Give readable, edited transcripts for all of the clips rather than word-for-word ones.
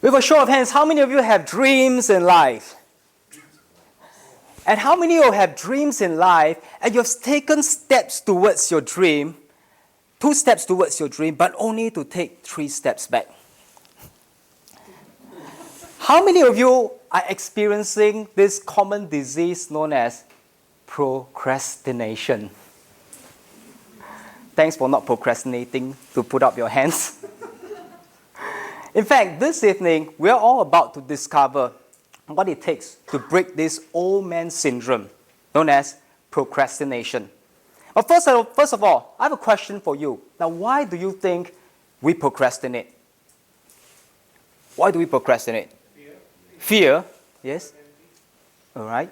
With a show of hands, how many of you have dreams in life? And how many of you have dreams in life and you've taken steps towards your dream, 2 steps towards your dream, but only to take 3 steps back? How many of you are experiencing this common disease known as procrastination? Thanks for not procrastinating to put up your hands. In fact, this evening, we're all about to discover what it takes to break this old man syndrome known as procrastination. But first of all, I have a question for you. Now, why do you think we procrastinate? Why do we procrastinate? Fear? Yes? All right.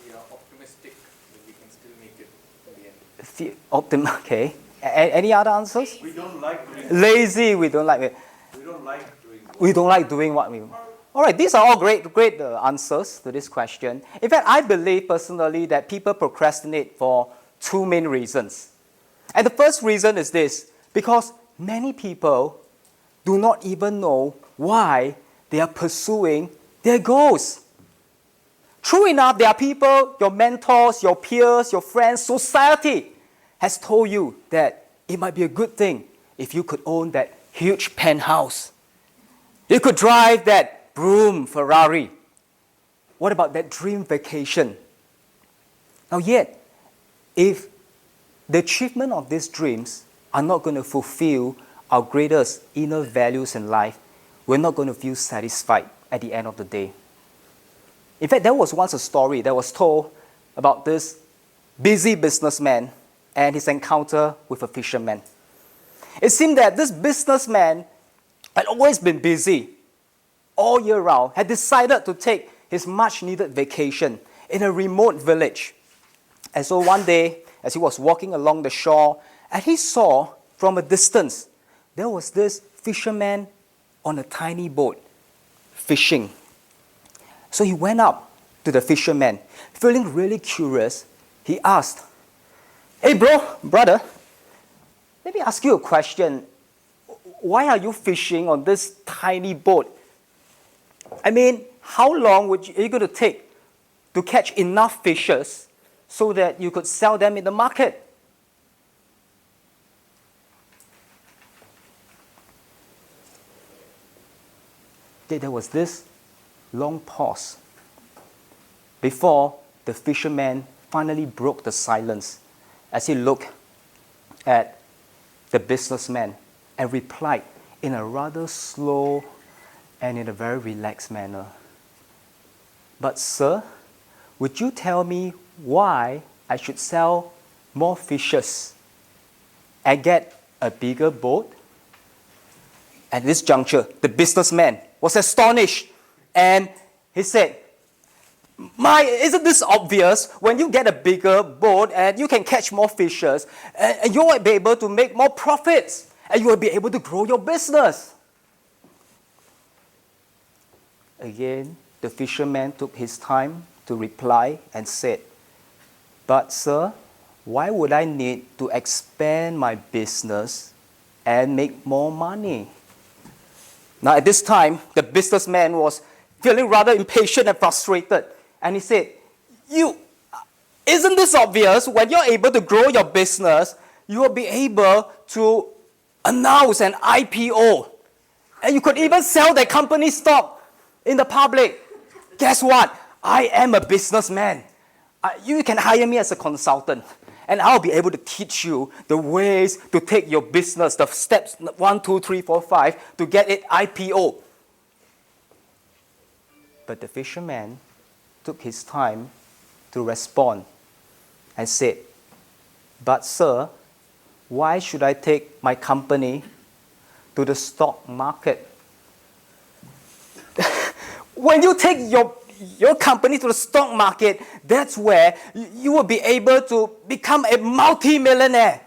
We are optimistic that we can still make it in the end. Okay. Any other answers? We don't like doing Lazy, we don't like it. We don't like doing what we... All right, these are all great answers to this question. In fact, I believe personally that people procrastinate for 2 main reasons. And the first reason is this, because many people do not even know why they are pursuing their goals. True enough, there are people, your mentors, your peers, your friends, society has told you that it might be a good thing if you could own that huge penthouse. You could drive that broom Ferrari. What about that dream vacation? Now yet, if the achievement of these dreams are not going to fulfill our greatest inner values in life, we're not going to feel satisfied at the end of the day. In fact, there was once a story that was told about this busy businessman and his encounter with a fisherman. It seemed that this businessman had always been busy all year round, had decided to take his much-needed vacation in a remote village. And so one day, as he was walking along the shore, and he saw from a distance, there was this fisherman on a tiny boat fishing. So he went up to the fisherman, feeling really curious. He asked, "Hey brother, let me ask you a question. Why are you fishing on this tiny boat? I mean, how long are you going to take to catch enough fishes so that you could sell them in the market?" There was this long pause before the fisherman finally broke the silence as he looked at the businessman and replied in a rather slow and in a very relaxed manner. "But sir, would you tell me why I should sell more fishes and get a bigger boat?" At this juncture, the businessman was astonished and he said, Isn't this obvious? When you get a bigger boat and you can catch more fishes, and you will be able to make more profits, and you will be able to grow your business." Again, the fisherman took his time to reply and said, "But sir, why would I need to expand my business and make more money?" Now at this time, the businessman was feeling rather impatient and frustrated. And he said, "Isn't this obvious? When you're able to grow your business, you will be able to announce an IPO. And you could even sell the company stock in the public. Guess what? I am a businessman. You can hire me as a consultant. And I'll be able to teach you the ways to take your business, the steps 1, 2, 3, 4, 5, to get it IPO." But the fisherman took his time to respond and said, "But sir, why should I take my company to the stock market?" When you take your company to the stock market, that's where you will be able to become a multi-millionaire.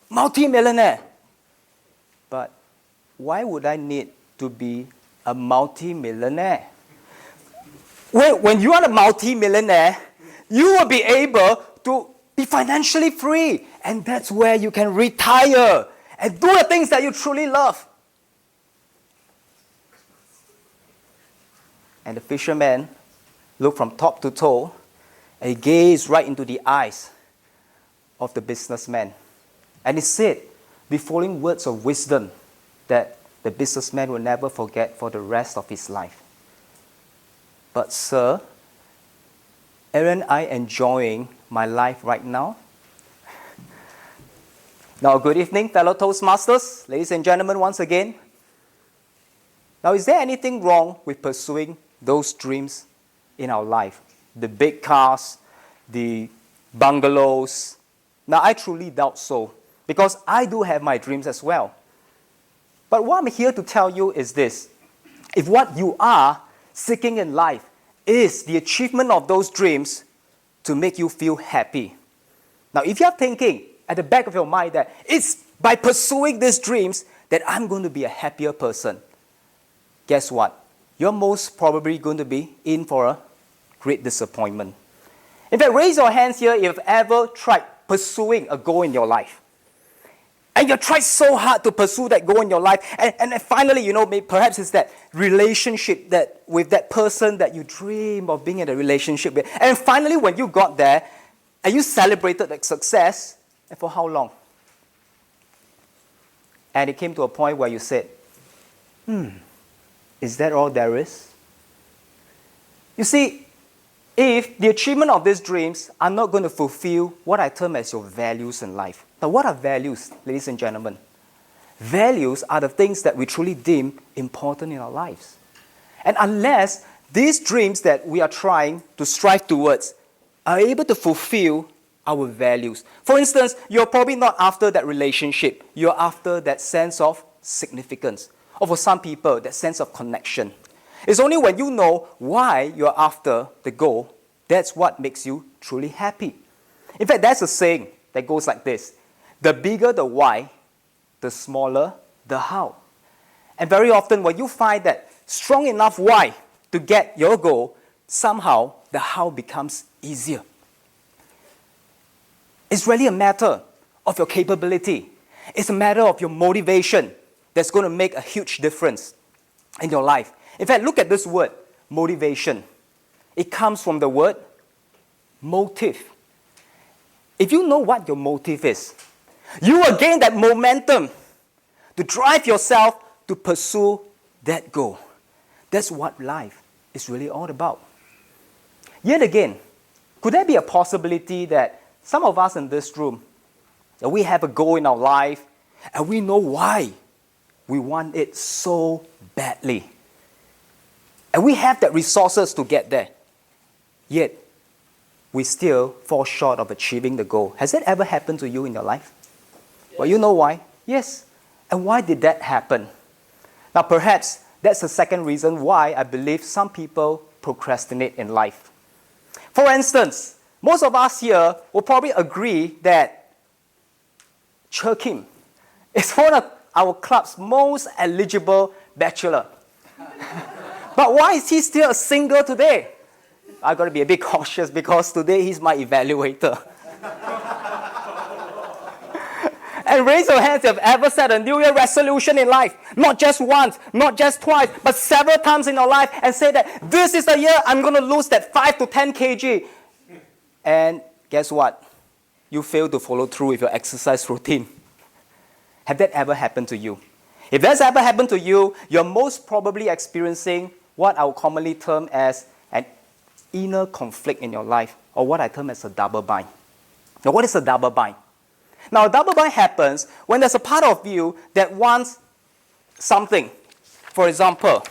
Multi-millionaire. But why would I need to be a multi-millionaire? When you are a multi-millionaire, you will be able to be financially free. And that's where you can retire and do the things that you truly love. And the fisherman looked from top to toe, and he gazed right into the eyes of the businessman. And he said the following words of wisdom that the businessman will never forget for the rest of his life. But sir, aren't I enjoying my life right now? Now, good evening, fellow Toastmasters, ladies and gentlemen, once again. Now, is there anything wrong with pursuing those dreams in our life? The big cars, the bungalows. Now, I truly doubt so, because I do have my dreams as well. But what I'm here to tell you is this. If what you are seeking in life is the achievement of those dreams to make you feel happy. Now, if you're thinking at the back of your mind that it's by pursuing these dreams that I'm going to be a happier person, guess what? You're most probably going to be in for a great disappointment. In fact, raise your hands here if you've ever tried pursuing a goal in your life. And you tried so hard to pursue that goal in your life. And finally, perhaps it's that relationship that with that person that you dream of being in a relationship with. And finally, when you got there, and you celebrated that success, and for how long? And it came to a point where you said, is that all there is? You see, if the achievement of these dreams are not going to fulfill what I term as your values in life. Now, what are values, ladies and gentlemen? Values are the things that we truly deem important in our lives. And unless these dreams that we are trying to strive towards are able to fulfill our values. For instance, you're probably not after that relationship. You're after that sense of significance. Or for some people, that sense of connection. It's only when you know why you're after the goal, that's what makes you truly happy. In fact, there's a saying that goes like this. The bigger the why, the smaller the how. And very often when you find that strong enough why to get your goal, somehow the how becomes easier. It's really a matter of your capability. It's a matter of your motivation that's going to make a huge difference in your life. In fact, look at this word, motivation. It comes from the word motive. If you know what your motive is, you will gain that momentum to drive yourself to pursue that goal. That's what life is really all about. Yet again, could there be a possibility that some of us in this room, that we have a goal in our life and we know why we want it so badly? And we have the resources to get there. Yet, we still fall short of achieving the goal. Has that ever happened to you in your life? Yes. Well, you know why? Yes. And why did that happen? Now, perhaps that's the second reason why I believe some people procrastinate in life. For instance, most of us here will probably agree that Jacky is one of our club's most eligible bachelor. But why is he still a single today? I've got to be a bit cautious because today he's my evaluator. And raise your hands if you've ever set a New Year resolution in life. Not just once, not just twice, but several times in your life and say that this is the year I'm going to lose that 5 to 10 kg. And guess what? You fail to follow through with your exercise routine. Have that ever happened to you? If that's ever happened to you, you're most probably experiencing what I would commonly term as an inner conflict in your life, or what I term as a double bind. Now, what is a double bind? Now, a double bind happens when there's a part of you that wants something. For example,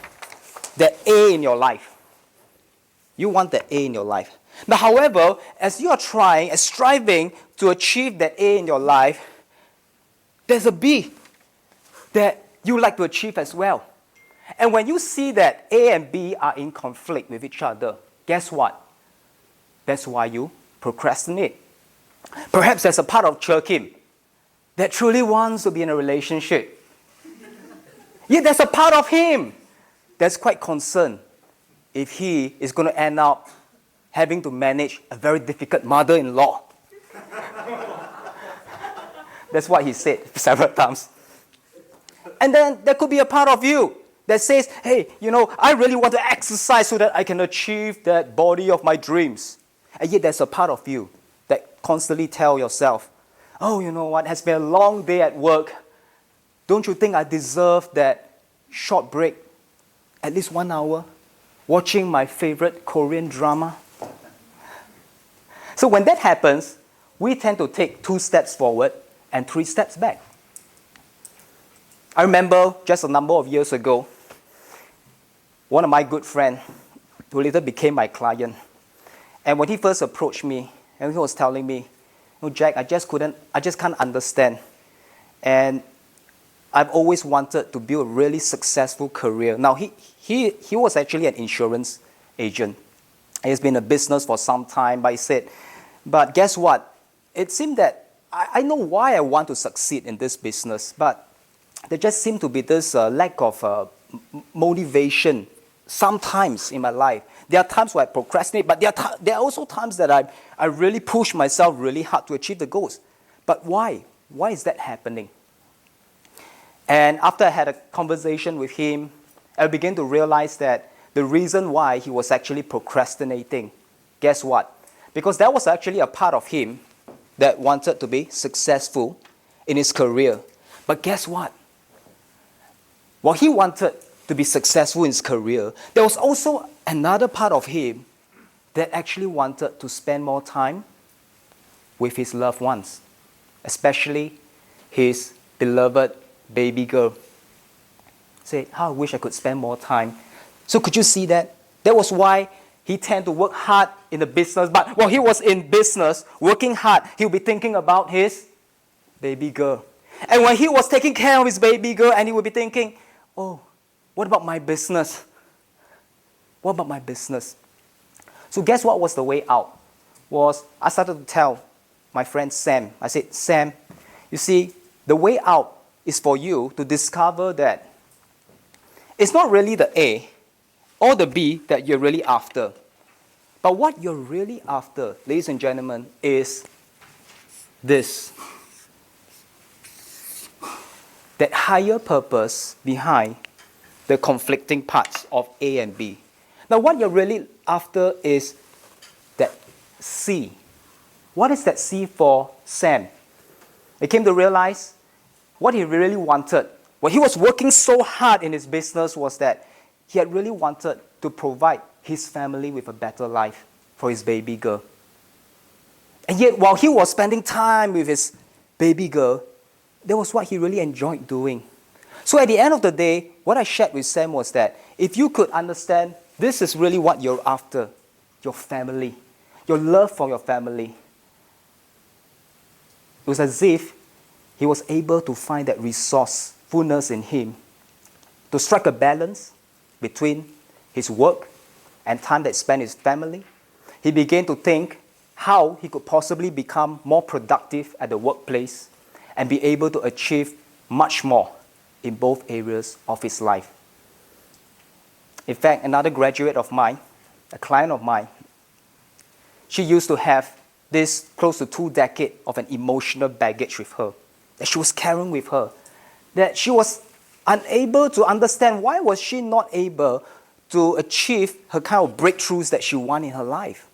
the A in your life. You want the A in your life. Now, however, as you are trying and striving to achieve that A in your life, there's a B that you like to achieve as well. And when you see that A and B are in conflict with each other, guess what? That's why you procrastinate. Perhaps there's a part of Jacky that truly wants to be in a relationship. Yet there's a part of him that's quite concerned if he is going to end up having to manage a very difficult mother-in-law. That's what he said several times. And then there could be a part of you that says, hey, I really want to exercise so that I can achieve that body of my dreams. And yet there's a part of you that constantly tell yourself, oh, you know what, it's been a long day at work. Don't you think I deserve that short break, at least 1 hour, watching my favorite Korean drama? So when that happens, we tend to take 2 steps forward and 3 steps back. I remember just a number of years ago, one of my good friends, who later became my client, and when he first approached me, and he was telling me, Jack, I just can't understand. And I've always wanted to build a really successful career. Now, he was actually an insurance agent. He's been in business for some time, but he said, but guess what? It seemed that I know why I want to succeed in this business, but there just seemed to be this lack of motivation sometimes in my life. There are times where I procrastinate, but there are also times that I really push myself really hard to achieve the goals. But why? Why is that happening? And after I had a conversation with him, I began to realize that the reason why he was actually procrastinating, guess what? Because that was actually a part of him that wanted to be successful in his career. But guess what? While he wanted to be successful in his career, there was also another part of him that actually wanted to spend more time with his loved ones, especially his beloved baby girl. Say, how I wish I could spend more time. So could you see that? That was why he tended to work hard in the business. But while he was in business, working hard, he'll be thinking about his baby girl. And when he was taking care of his baby girl, and he would be thinking, oh, what about my business? What about my business? So guess what was the way out? I started to tell my friend Sam. I said, Sam, you see, the way out is for you to discover that it's not really the A or the B that you're really after. But what you're really after, ladies and gentlemen, is this. That higher purpose behind the conflicting parts of A and B. Now, what you're really after is that C. What is that C for Sam? He came to realize what he really wanted, when he was working so hard in his business, was that he had really wanted to provide his family with a better life for his baby girl. And yet, while he was spending time with his baby girl, that was what he really enjoyed doing. So at the end of the day, what I shared with Sam was that if you could understand this is really what you're after, your family, your love for your family, it was as if he was able to find that resourcefulness in him to strike a balance between his work and time that spent with his family. He began to think how he could possibly become more productive at the workplace and be able to achieve much more in both areas of his life. In fact, another graduate of mine, a client of mine, she used to have this close to 2 decades of an emotional baggage with her that she was carrying with her, that she was unable to understand why was she not able to achieve her kind of breakthroughs that she wanted in her life.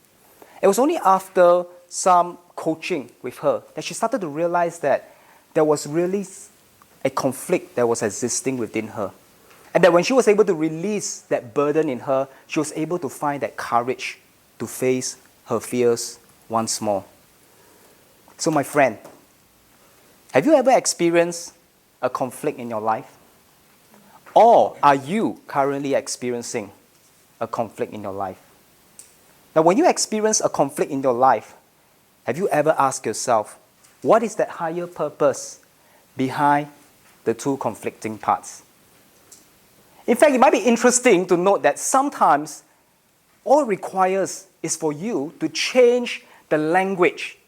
It was only after some coaching with her that she started to realize that there was really a conflict that was existing within her. And that when she was able to release that burden in her, she was able to find that courage to face her fears once more. So my friend, have you ever experienced a conflict in your life? Or are you currently experiencing a conflict in your life? Now, when you experience a conflict in your life, have you ever asked yourself, what is that higher purpose behind the 2 conflicting parts? In fact, it might be interesting to note that sometimes all it requires is for you to change the language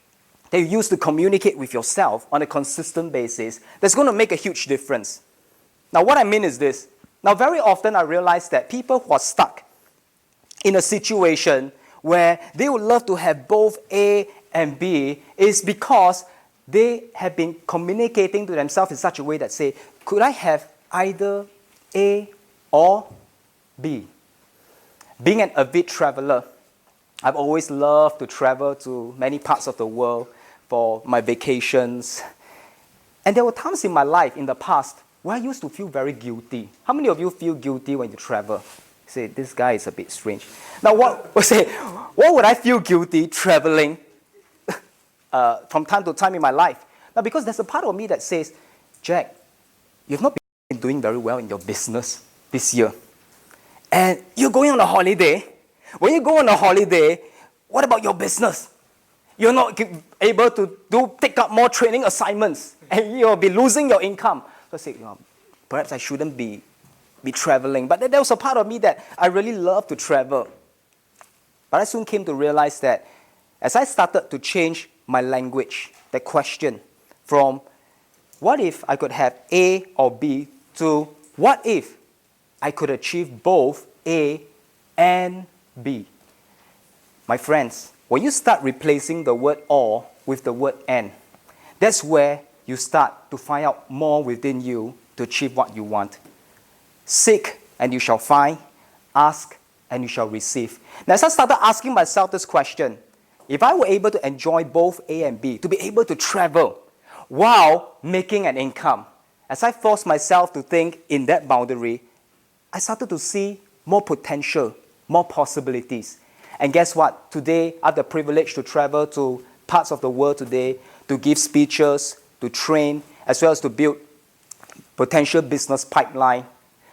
that you use to communicate with yourself on a consistent basis. That's going to make a huge difference. Now, what I mean is this. Now, very often I realize that people who are stuck in a situation where they would love to have both A and B is because they have been communicating to themselves in such a way that say, could I have either A Or B, being an avid traveler. I've always loved to travel to many parts of the world for my vacations. And there were times in my life in the past where I used to feel very guilty. How many of you feel guilty when you travel? Say, this guy is a bit strange. Now, what would I feel guilty traveling from time to time in my life? Now, because there's a part of me that says, Jack, you've not been doing very well in your business this year. And you're going on a holiday. When you go on a holiday, what about your business? You're not able to take up more training assignments, and you'll be losing your income. So I say, perhaps I shouldn't be traveling. But there was a part of me that I really love to travel. But I soon came to realize that as I started to change my language, the question from what if I could have A or B to what if I could achieve both A and B. My friends, when you start replacing the word or with the word and, that's where you start to find out more within you to achieve what you want. Seek and you shall find. Ask and you shall receive. Now, as I started asking myself this question, if I were able to enjoy both A and B, to be able to travel while making an income, as I forced myself to think in that boundary, I started to see more potential, more possibilities. And guess what? Today, I have the privilege to travel to parts of the world today, to give speeches, to train, as well as to build potential business pipeline.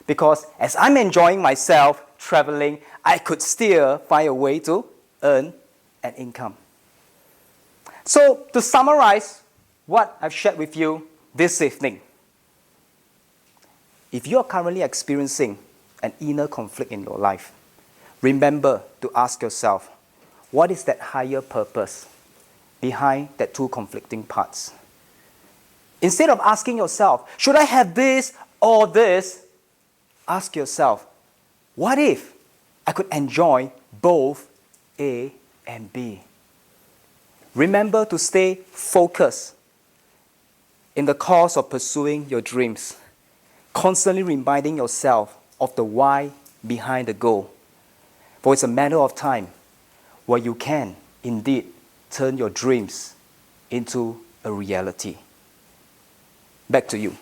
Because as I'm enjoying myself traveling, I could still find a way to earn an income. So, to summarize what I've shared with you this evening, if you are currently experiencing an inner conflict in your life, remember to ask yourself, what is that higher purpose behind that two conflicting parts? Instead of asking yourself, should I have this or this? Ask yourself, what if I could enjoy both A and B? Remember to stay focused in the course of pursuing your dreams, constantly reminding yourself of the why behind the goal. For it's a matter of time where you can indeed turn your dreams into a reality. Back to you.